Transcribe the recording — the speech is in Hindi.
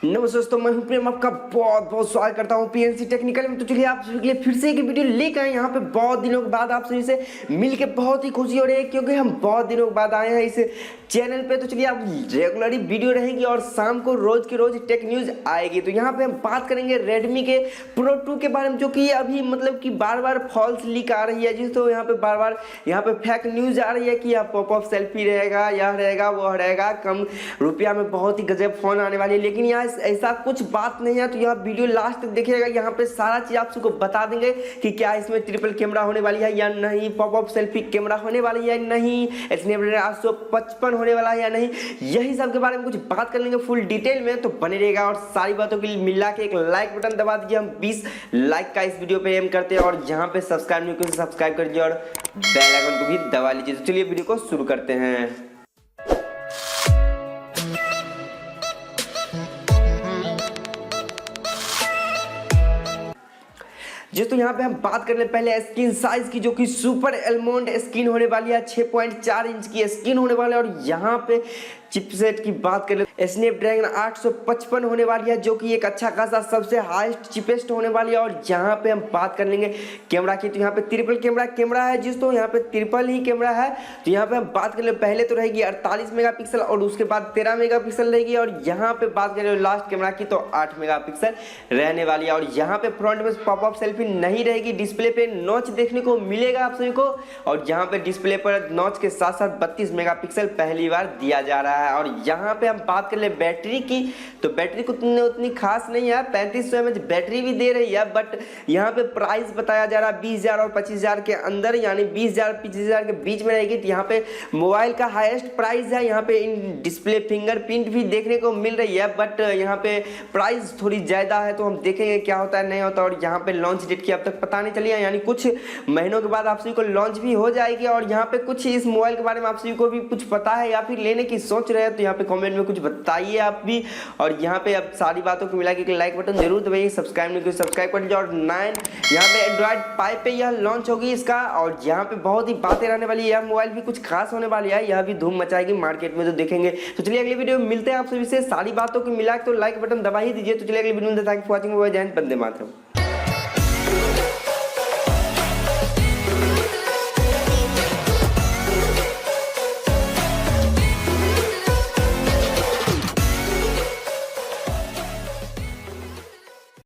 नमस्ते दोस्तों, मैं हूं प्रेम, आपका बहुत बहुत स्वागत करता हूं पीएनसी टेक्निकल में। तो चलिए आप सभी के लिए फिर से एक वीडियो लेकर आए। यहाँ पे बहुत दिनों के बाद आप सभी से मिलके बहुत ही खुशी हो रही है, क्योंकि हम बहुत दिनों के बाद आए हैं इस चैनल पे। तो चलिए आप रेगुलरली वीडियो रहेगी और शाम को रोज की रोज टेक न्यूज आएगी। तो यहाँ पे हम बात करेंगे रेडमी के प्रो 2 के बारे में, जो कि अभी मतलब कि बार बार फॉल्स लीक आ रही है जी। तो यहाँ पे बार बार यहाँ पे फेक न्यूज आ रही है कि पॉपअप सेल्फी रहेगा, यह रहेगा वो रहेगा, कम रुपया में बहुत ही गजब फोन आने वाली है। लेकिन यहाँ ऐसा कुछ बात नहीं है। तो यहाँ वीडियो लास्ट तक देखिएगा, यहाँ पे सारा चीज आप सबको बता देंगे कि क्या इसमें ट्रिपल कैमरा होने वाली है या नहीं, पॉपअप सेल्फी कैमरा होने वाली है या नहीं, स्नैपड्रैगन 855 होने वाला है या नहीं, यही सब के बारे में कुछ बात कर लेंगे फुल डिटेल में। तो बने रहेगा और सारी बातों के लिए मिला के एक लाइक बटन दबा दीजिए। हम 20 लाइक का इस वीडियो पे एम करते हैं, और यहाँ पे सब्सक्राइब नहीं किया सब्सक्राइब कर दीजिए और बेल आइकन को भी दबा लीजिए। तो चलिए वीडियो को शुरू करते हैं। जी तो यहाँ पे हम बात करने पहले स्क्रीन साइज की, जो कि सुपर एलमोंड स्क्रीन होने वाली है, 6.4 इंच की स्क्रीन होने वाली है। और यहाँ पे चिपसेट की बात करें, स्नैपड्रैगन 855 होने वाली है, जो कि एक अच्छा खासा सबसे हाईएस्ट चिपेस्ट होने वाली है। और यहाँ पे हम बात कर लेंगे कैमरा की, तो यहाँ पे ट्रिपल कैमरा है जिस, तो यहाँ पे ट्रिपल ही कैमरा है। तो यहाँ पे हम बात कर ले, पहले तो रहेगी 48 मेगापिक्सल और उसके बाद 13 मेगापिक्सल रहेगी। और यहाँ पे बात करें लास्ट कैमरा की, तो 8 मेगापिक्सल रहने वाली है। और यहाँ पे फ्रंट में पॉपअप सेल्फी नहीं रहेगी, डिस्प्ले पे नॉच देखने को मिलेगा आप सभी को। और यहाँ पे डिस्प्ले पर नॉच के साथ साथ 32 मेगापिक्सल पहली बार दिया जा रहा है। और यहाँ पे हम बात कर ले बैटरी की, तो बैटरी को उतनी खास नहीं है, 3500 mAh बैटरी भी दे रही है। बट यहाँ पे प्राइस बताया जा रहा है 20,000 और 25,000 के अंदर, यानी 20,000 25,000 के बीच में रहेगी। तो यहाँ पे मोबाइल का हाईएस्ट प्राइस है। यहाँ पे इन डिस्प्ले फिंगरप्रिंट भी देखने को मिल रही है, बट यहाँ पे प्राइस थोड़ी ज्यादा है। तो हम देखेंगे क्या होता है नहीं होता। और यहाँ पे लॉन्च डेट की अब तक पता नहीं चली है, यानी कुछ महीनों के बाद आप सभी को लॉन्च भी हो जाएगी। और यहाँ पे कुछ इस मोबाइल के बारे में आप सभी को भी कुछ पता है या फिर लेने की सोच रहे हैं, तो यहाँ पे कमेंट में कुछ बताइए आप भी। और यहाँ पे अब सारी बातों को मिला के लाइक बटन जरूर दबाइए, सब्सक्राइब नहीं किया सब्सक्राइब कर लीजिए। और 9 यहाँ पे एंड्रॉइड 5 पे यह लॉन्च होगी इसका। और यहाँ पे बहुत ही बातें रहने वाली है, यह मोबाइल भी कुछ खास होने वाली है, यह भी धूम मचाएगी मार्केट में, तो देखेंगे। तो चलिए अगली वीडियो में मिलते हैं आप सभी से, सारी बातों को मिला के तो लाइक बटन दबा ही दीजिए। तो चलिए अगली वीडियो में, थैंक यू फॉर वॉचिंग, जय हिंद, वंदे मातरम।